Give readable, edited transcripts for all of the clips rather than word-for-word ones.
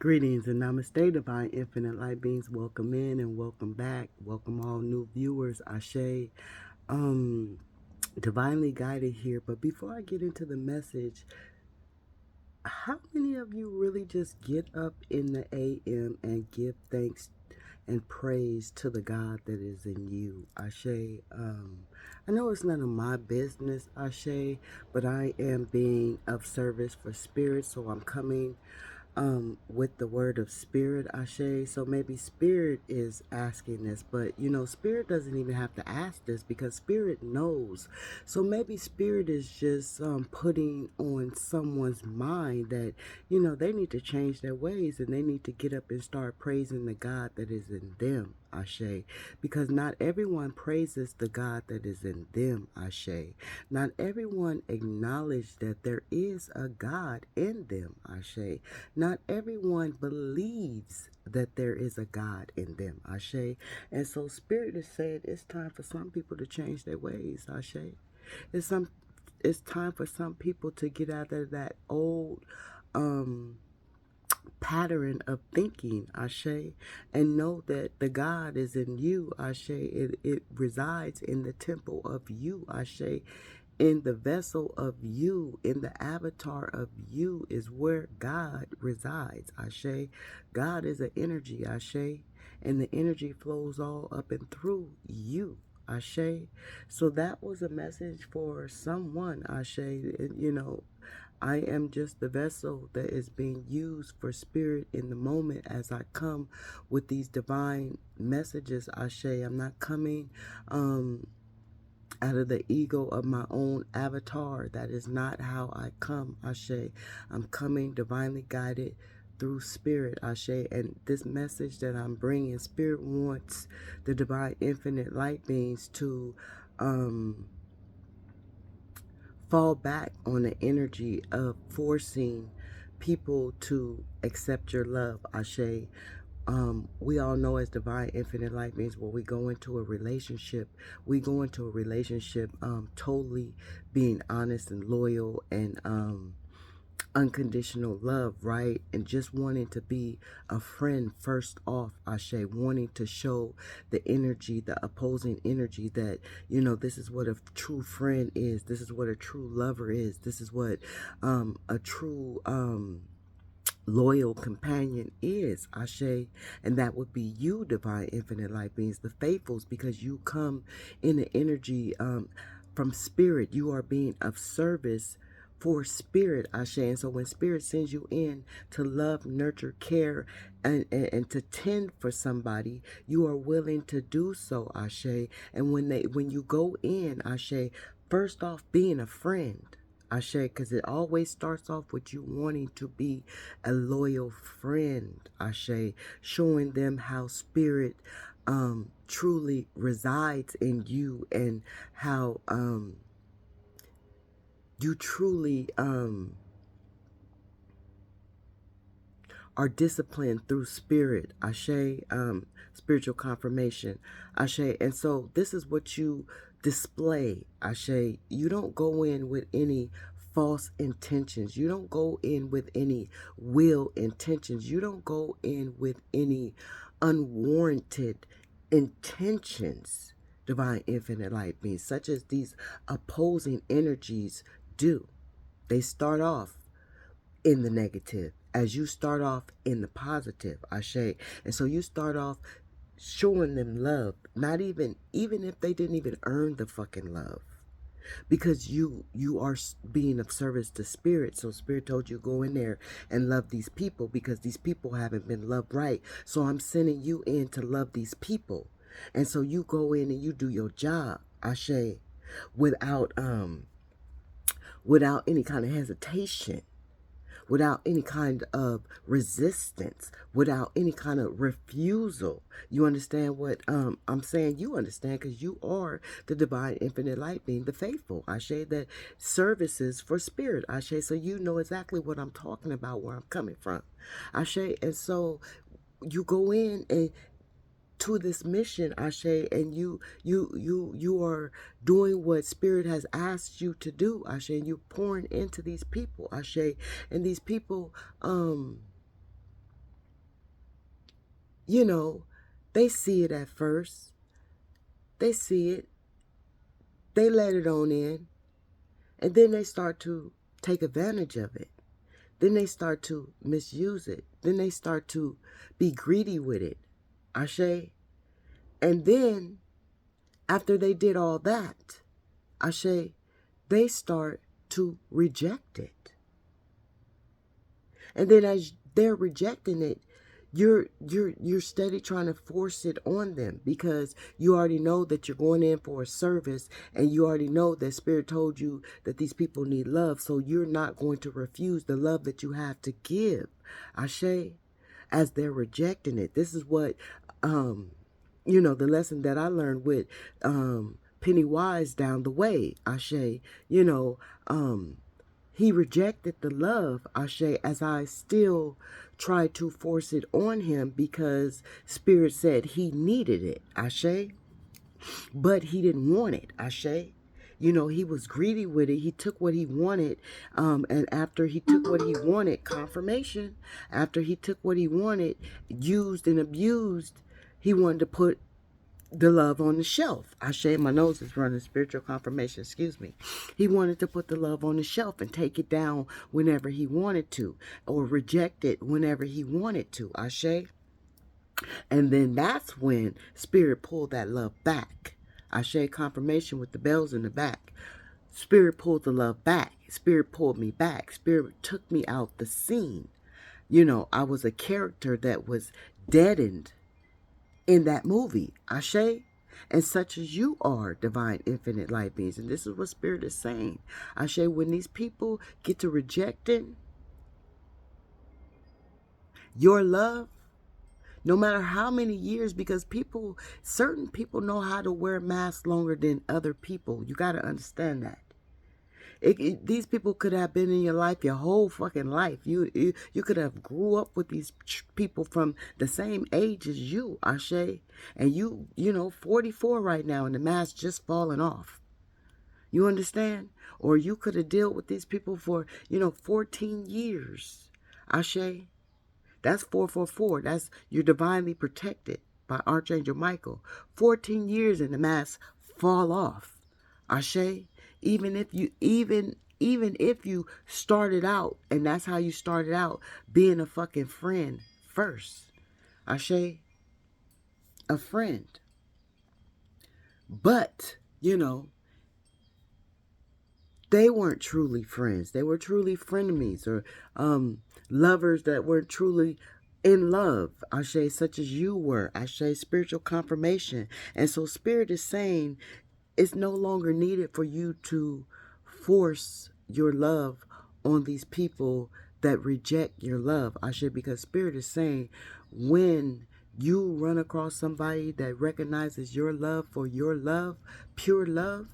Greetings and namaste, divine infinite light beings. Welcome in and welcome back. Welcome all new viewers. Ashe. Um, Divinely guided here. But before I get into the message, how many of you really just get up in the AM and give thanks and praise to the God that is in you? Ashe. I know it's none of my business, Ashe, but I am being of service for spirit, so I'm coming with the word of spirit, Ashe. So maybe spirit is asking this, but spirit doesn't even have to ask this because spirit knows. So maybe spirit is just putting on someone's mind that they need to change their ways and they need to get up and start praising the God that is in them, Ashe. Because not everyone praises the God that is in them, Ashe. Not everyone acknowledges that there is a God in them, Ashe. Not everyone believes that there is a God in them, Ashe. And so Spirit is saying it's time for some people to change their ways, Ashe. It's some it's time for some people to get out of that old pattern of thinking, Ashe, and know that the God is in you, Ashe. It resides in the temple of you, Ashe. In the vessel of you, in the avatar of you is where God resides, Ashe. God is an energy, Ashe, and the energy flows all up and through you, Ashe. So that was a message for someone, Ashe. I am just the vessel that is being used for spirit in the moment as I come with these divine messages, Ashe. I'm not coming out of the ego of my own avatar. That is not how I come, Ashe. I'm coming divinely guided through spirit, Ashe. And this message that I'm bringing, spirit wants the divine infinite light beings to fall back on the energy of forcing people to accept your love, Ashe. We all know as divine infinite light beings, when we go into a relationship, totally being honest and loyal and unconditional love, right? And just wanting to be a friend first off, Ashe, wanting to show the energy, the opposing energy that, this is what a true friend is. This is what a true lover is. This is what a true loyal companion is, Ashe. And that would be you, divine infinite light beings, the faithfuls, because you come in the energy from spirit. You are being of service for spirit, Ashe. And so when spirit sends you in to love, nurture, care, and to tend for somebody, you are willing to do so, Ashe. And when you go in, Ashe, first off being a friend, Ashe, because it always starts off with you wanting to be a loyal friend, Ashe, showing them how spirit truly resides in you and how you truly are disciplined through spirit, Ashe, spiritual confirmation, Ashe. And so this is what you display, Ashe. You don't go in with any false intentions. You don't go in with any will intentions. You don't go in with any unwarranted intentions, divine infinite light beings, such as these opposing energies do. They start off in the negative as you start off in the positive, Ashe. And so you start off showing them love, not even if they didn't even earn the fucking love, because you are being of service to spirit. So spirit told you go in there and love these people because these people haven't been loved right. So I'm sending you in to love these people. And so you go in and you do your job, Ashe, without without any kind of hesitation, without any kind of resistance, without any kind of refusal. You understand what I'm saying? You understand because you are the divine infinite light being, the faithful, Ashe, that services for spirit, Ashe. So you know exactly what I'm talking about, where I'm coming from, Ashe. And so you go in and to this mission, Ashe, and you are doing what spirit has asked you to do, Ashe, and you're pouring into these people, Ashe, and these people you know, they see it at first. They see it. They let it on in. And then they start to take advantage of it. Then they start to misuse it. Then they start to be greedy with it. Ashe. And then, after they did all that, Ashe, they start to reject it. And then as they're rejecting it, you're steady trying to force it on them, because you already know that you're going in for a service, and you already know that Spirit told you that these people need love, so you're not going to refuse the love that you have to give. Ashe, as they're rejecting it. This is what the lesson that I learned with Pennywise down the way. Ashe, he rejected the love, Ashe, as I still try to force it on him, because Spirit said he needed it, Ashe, but he didn't want it, Ashe. He was greedy with it. He took what he wanted, and after he took what he wanted, confirmation, after he took what he wanted, used and abused, he wanted to put the love on the shelf. Ashe, my nose is running, spiritual confirmation, excuse me. He wanted to put the love on the shelf and take it down whenever he wanted to, or reject it whenever he wanted to. Ashe. And then that's when Spirit pulled that love back. Ashe, confirmation with the bells in the back. Spirit pulled the love back. Spirit pulled me back. Spirit took me out the scene. I was a character that was deadened in that movie, Ashe, and such as you are, divine infinite light beings. And this is what Spirit is saying, Ashe, when these people get to rejecting your love, no matter how many years, because certain people know how to wear masks longer than other people. You got to understand that. These people could have been in your life your whole fucking life. You could have grew up with these people from the same age as you, Ashe. And you 44 right now, and the mask just falling off. You understand? Or you could have dealt with these people for, 14 years. Ashe. That's 444. That's, you're divinely protected by Archangel Michael. 14 years and the mask fall off. Ashe. Even if you started out, and that's how you started out, being a fucking friend first. Ashe, a friend. But, they weren't truly friends. They were truly frenemies, or lovers that weren't truly in love. Ashe, such as you were. Ashe, spiritual confirmation. And so Spirit is saying, it's no longer needed for you to force your love on these people that reject your love. Ashe, because Spirit is saying, when you run across somebody that recognizes your love for your love, pure love,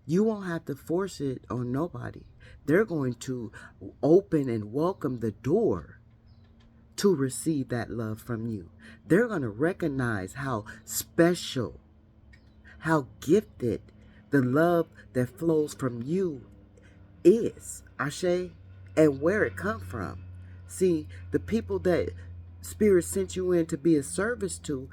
you won't have to force it on nobody. They're going to open and welcome the door to receive that love from you. They're going to recognize how special, how gifted the love that flows from you is, Ashe, and where it come from. See, the people that Spirit sent you in to be a service to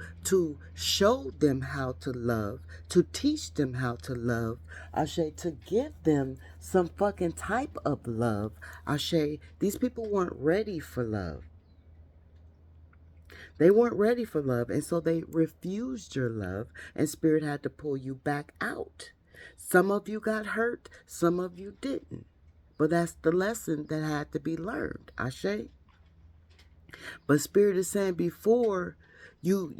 show them how to love, to teach them how to love, Ashe, to give them some fucking type of love. Ashe, these people weren't ready for love. They weren't ready for love, and so they refused your love, and Spirit had to pull you back out. Some of you got hurt, some of you didn't. But that's the lesson that had to be learned, Ashe. But Spirit is saying, before you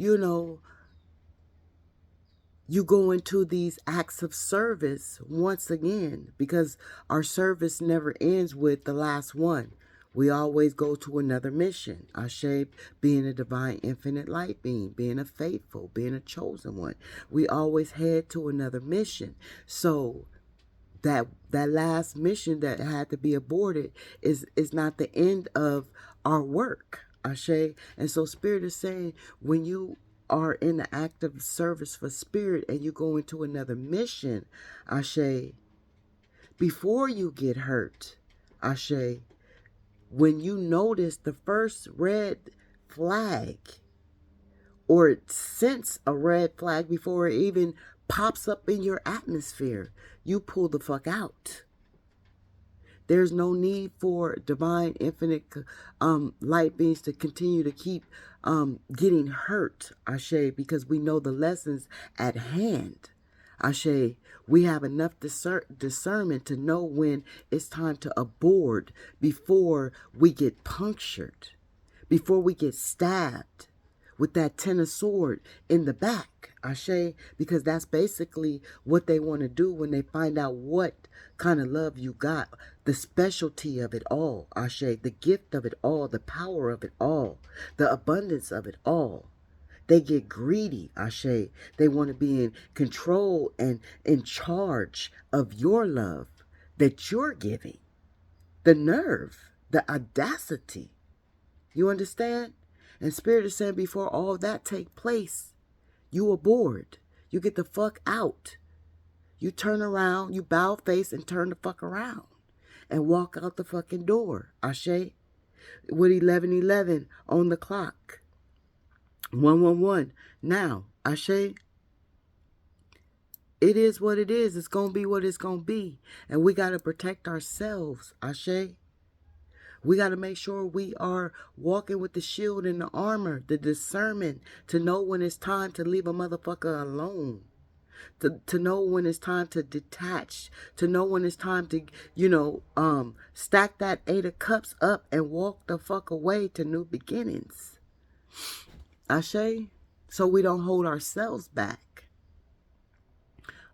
go into these acts of service once again, because our service never ends with the last one. We always go to another mission. Ashe, being a divine infinite light being, being a faithful, being a chosen one. We always head to another mission. So that last mission that had to be aborted is not the end of our work. Ashe. And so Spirit is saying, when you are in the act of service for Spirit and you go into another mission, Ashe, before you get hurt, Ashe, when you notice the first red flag or sense a red flag before it even pops up in your atmosphere, you pull the fuck out. There's no need for divine infinite light beings to continue to keep getting hurt, Ashe, because we know the lessons at hand. Ashe, we have enough discernment to know when it's time to abort before we get punctured, before we get stabbed with that ten of sword in the back, Ashe, because that's basically what they want to do when they find out what kind of love you got, the specialty of it all, Ashe, the gift of it all, the power of it all, the abundance of it all. They get greedy, Ashe. They want to be in control and in charge of your love that you're giving. The nerve, the audacity. You understand? And Spirit is saying before all that take place, you abort. You get the fuck out. You turn around, you bow face and turn the fuck around. And walk out the fucking door. Ashe? With 11:11 on the clock. 111. Now, Ashe? It is what it is. It's going to be what it's going to be. And we got to protect ourselves. Ashe? We got to make sure we are walking with the shield and the armor, the discernment to know when it's time to leave a motherfucker alone. To know when it's time to detach. To know when it's time to, stack that 8 of cups up and walk the fuck away to new beginnings. Ashe? So we don't hold ourselves back.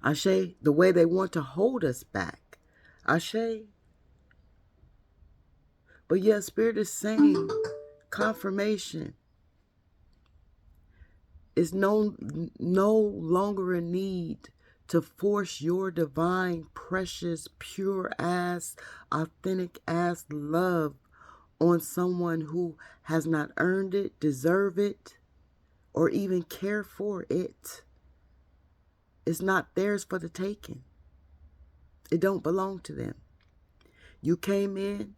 Ashe? The way they want to hold us back. Ashe? But yeah, Spirit is saying confirmation is no longer a need to force your divine, precious, pure ass, authentic ass love on someone who has not earned it, deserve it, or even care for it. It's not theirs for the taking. It don't belong to them. You came in,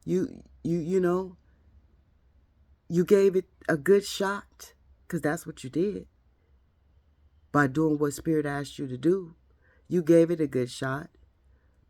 you gave it a good shot, because that's what you did. By doing what Spirit asked you to do, you gave it a good shot.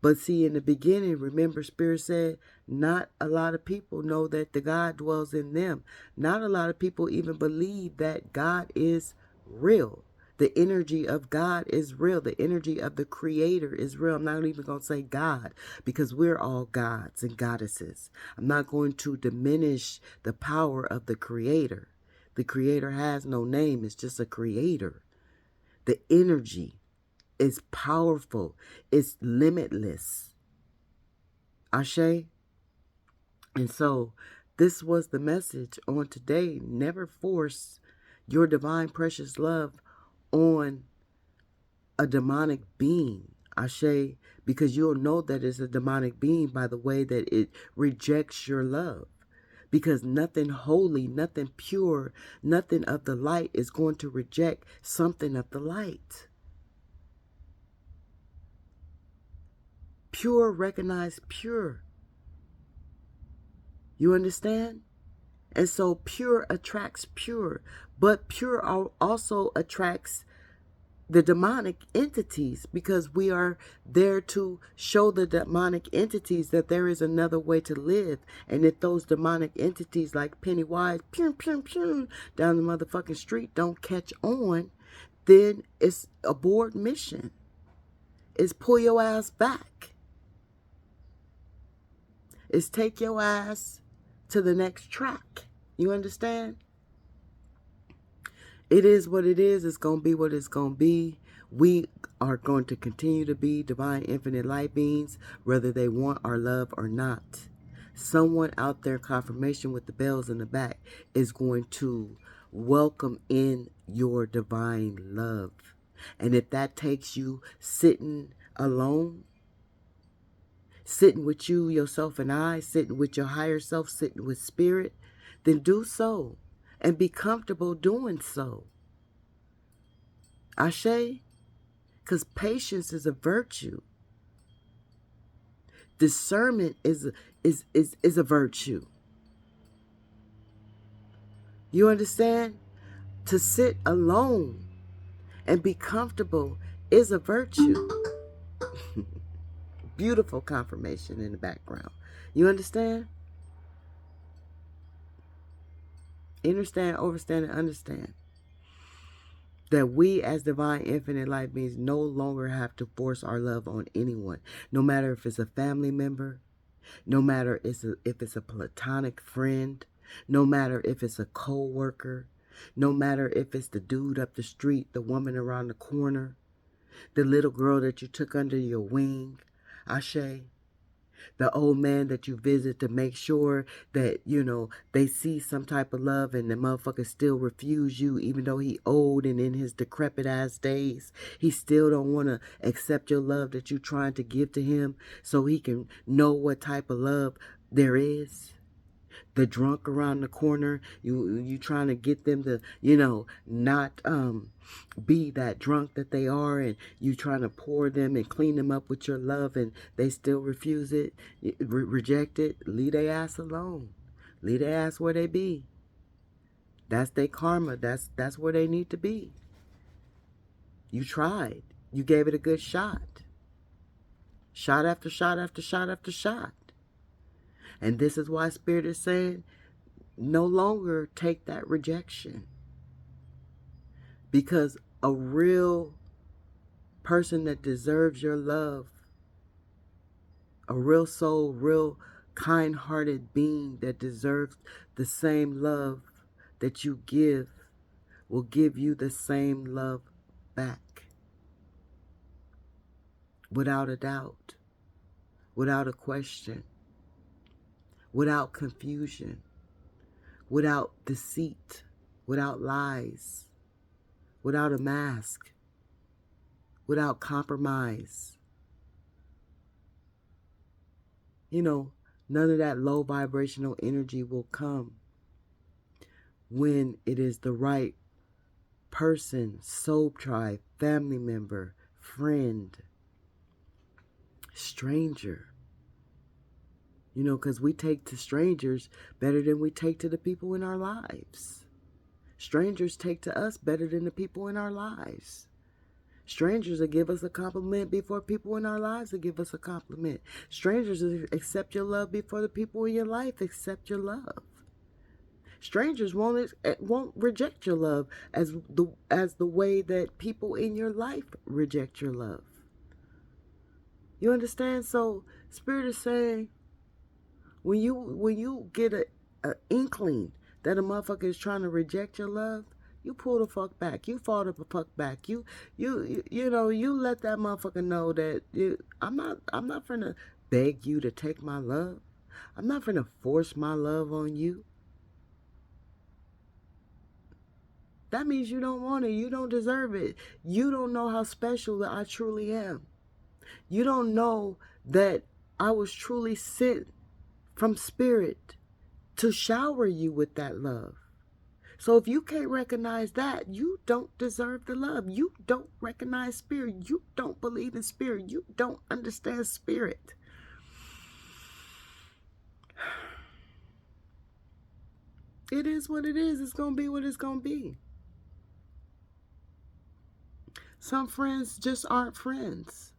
But see, in the beginning, remember Spirit said, not a lot of people know that the God dwells in them. Not a lot of people even believe that God is real. The energy of God is real. The energy of the Creator is real. I'm not even going to say God, because we're all gods and goddesses. I'm not going to diminish the power of the Creator. The Creator has no name. It's just a creator. The energy is powerful. It's limitless. Ashe? And so this was the message on today. Never force your divine precious love on a demonic being. Ashe? Because you'll know that it's a demonic being by the way that it rejects your love. Because nothing holy, nothing pure, nothing of the light is going to reject something of the light. Pure recognize pure. You understand? And so pure attracts pure. But pure also attracts the demonic entities, because we are there to show the demonic entities that there is another way to live. And if those demonic entities like Pennywise, pew, pew, pew, down the motherfucking street don't catch on, then it's abort mission. It's pull your ass back. It's take your ass to the next track. You understand? It is what it is. It's going to be what it's going to be. We are going to continue to be divine infinite light beings, whether they want our love or not. Someone out there, confirmation with the bells in the back, is going to welcome in your divine love. And if that takes you sitting alone, sitting with you, yourself, and I, sitting with your higher self, sitting with Spirit, then do so. And be comfortable doing so. Ashe? Because patience is a virtue. Discernment is a virtue. You understand? To sit alone and be comfortable is a virtue. Beautiful confirmation in the background. You understand? Understand, overstand, and understand that we as divine infinite light beings no longer have to force our love on anyone, no matter if it's a family member, no matter if it's a platonic friend, no matter if it's a co-worker, no matter if it's the dude up the street, the woman around the corner, the little girl that you took under your wing, Ashe, the old man that you visit to make sure that, they see some type of love, and the motherfucker still refuse you even though he old and in his decrepit ass days. He still don't want to accept your love that you trying to give to him so he can know what type of love there is. The drunk around the corner, you trying to get them to, not be that drunk that they are, and you trying to pour them and clean them up with your love, and they still refuse it, reject it. Leave their ass alone. Leave their ass where they be. That's their karma. That's where they need to be. You tried. You gave it a good shot. Shot after shot after shot after shot. And this is why Spirit is saying, no longer take that rejection. Because a real person that deserves your love, a real soul, real kind-hearted being that deserves the same love that you give, will give you the same love back. Without a doubt. Without a question. Without confusion. Without deceit. Without lies. Without a mask. Without compromise. None of that low vibrational energy will come when it is the right person, soul tribe, family member, friend, stranger. Because we take to strangers better than we take to the people in our lives. Strangers take to us better than the people in our lives. Strangers will give us a compliment before people in our lives will give us a compliment. Strangers will accept your love before the people in your life accept your love. Strangers won't reject your love as the way that people in your life reject your love. You understand? So Spirit is saying, when you get a inkling that a motherfucker is trying to reject your love, you pull the fuck back. You fall the fuck back. You let that motherfucker know that I'm not finna beg you to take my love. I'm not finna force my love on you. That means you don't want it. You don't deserve it. You don't know how special that I truly am. You don't know that I was truly sent from Spirit to shower you with that love. So if you can't recognize that, you don't deserve the love. You don't recognize Spirit. You don't believe in Spirit. You don't understand Spirit. It is what it is. It's going to be what it's going to be. Some friends just aren't friends,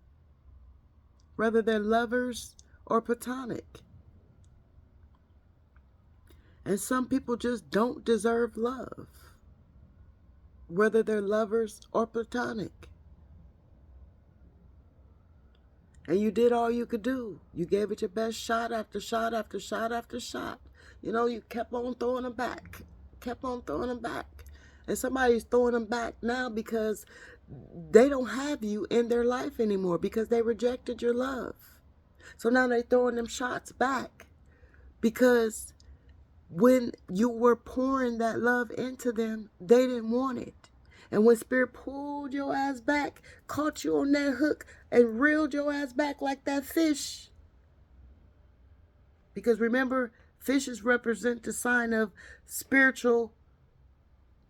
whether they're lovers or platonic. And some people just don't deserve love, whether they're lovers or platonic. And you did all you could do. You gave it your best shot after shot after shot after shot. You kept on throwing them back. Kept on throwing them back. And somebody's throwing them back now because they don't have you in their life anymore because they rejected your love. So now they're throwing them shots back because when you were pouring that love into them, they didn't want it. And when Spirit pulled your ass back, caught you on that hook, and reeled your ass back like that fish. Because remember, fishes represent the sign of spiritual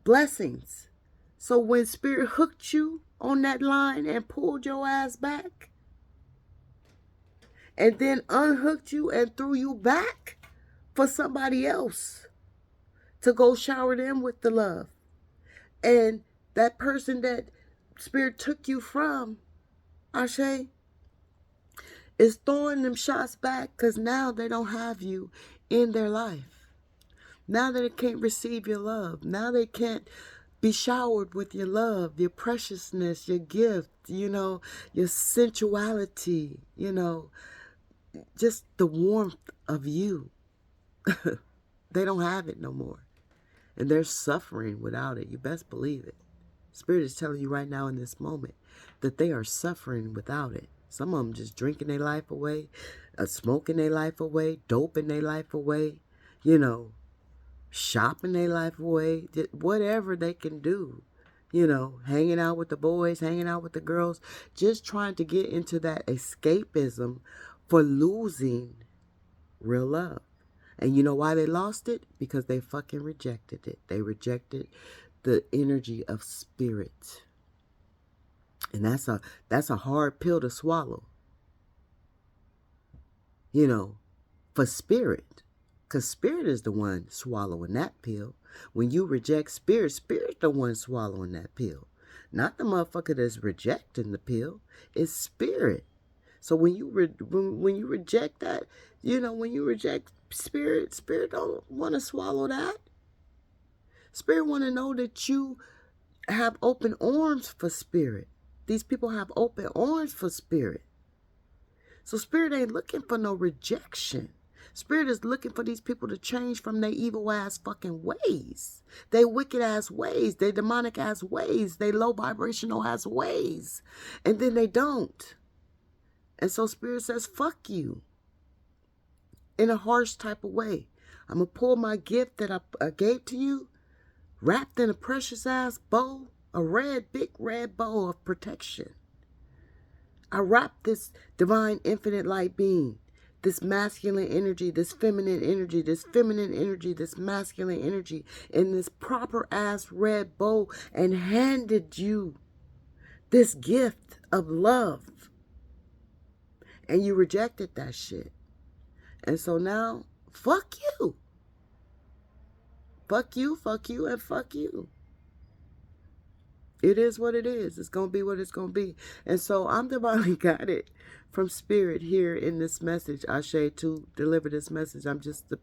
blessings. So when Spirit hooked you on that line and pulled your ass back, and then unhooked you and threw you back for somebody else to go shower them with the love, And that person that Spirit took you from, Ashe, is throwing them shots back because now they don't have you in their life. Now they can't receive your love. Now they can't be showered with your love, your preciousness, your gift, your sensuality, just the warmth of you. They don't have it no more. And they're suffering without it. You best believe it. Spirit is telling you right now in this moment that they are suffering without it. Some of them just drinking their life away, smoking their life away, doping their life away, shopping their life away, whatever they can do. Hanging out with the boys, hanging out with the girls, just trying to get into that escapism for losing real love. And you know why they lost it? Because they fucking rejected it. They rejected the energy of spirit. And that's a hard pill to swallow. For spirit. Because spirit is the one swallowing that pill. When you reject spirit, spirit's the one swallowing that pill. Not the motherfucker that's rejecting the pill. It's spirit. So when you reject that, when you reject spirit, spirit don't want to swallow that. Spirit want to know that you have open arms for spirit. These people have open arms for spirit. So spirit ain't looking for no rejection. Spirit is looking for these people to change from their evil ass fucking ways. They wicked ass ways. They demonic ass ways. They low vibrational ass ways. And then they don't. And so spirit says, fuck you. In a harsh type of way. I'm going to pull my gift that I gave to you, wrapped in a precious ass bow, a big red bow of protection. I wrap this divine infinite light being, this masculine energy, this feminine energy, this feminine energy, this masculine energy in this proper ass red bow and handed you this gift of love. And you rejected that shit. And so now, fuck you. Fuck you, and fuck you. It is what it is. It's going to be what it's going to be. And so I'm divinely guided from spirit here in this message, Ashe, to deliver this message. I'm just the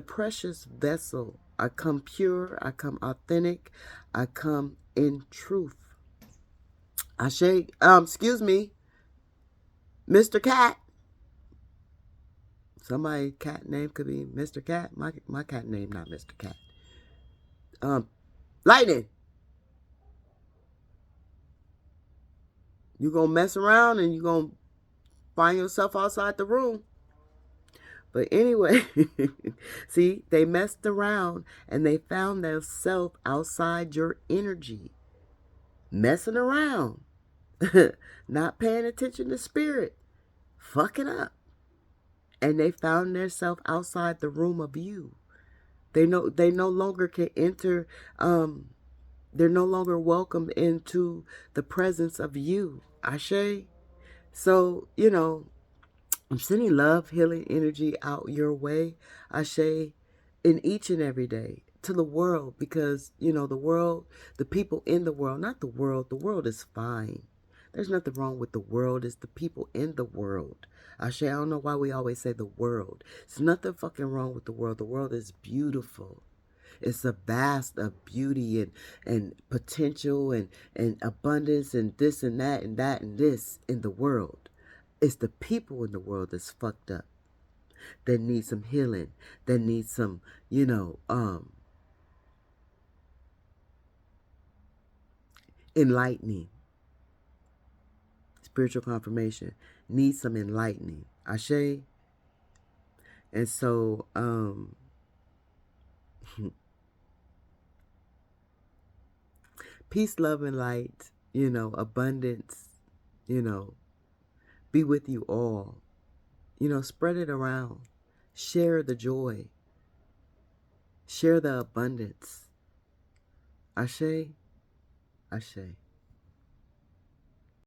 precious vessel. I come pure. I come authentic. I come in truth. Ashe, excuse me, Mr. Cat. Somebody's cat name could be Mr. Cat. My cat name not Mr. Cat. Lightning. You gonna mess around and you gonna find yourself outside the room. But anyway, see, they messed around and they found themselves outside your energy. Messing around. Not paying attention to spirit. Fucking up. And they found themselves outside the room of you. They no longer can enter, they're no longer welcomed into the presence of you. Ashe. So, I'm sending love, healing energy out your way, Ashe, in each and every day to the world, because, the world, the people in the world, not the world is fine. There's nothing wrong with the world. It's the people in the world. Ashe, I don't know why we always say the world. There's nothing fucking wrong with the world. The world is beautiful. It's a vast of beauty and potential and abundance and this and that and that and this in the world. It's the people in the world that's fucked up, that need some healing, that need some, enlightening. Spiritual confirmation needs some enlightening. Ashe. And so, peace, love, and light, abundance, be with you all. Spread it around. Share the joy. Share the abundance. Ashe. Ashe.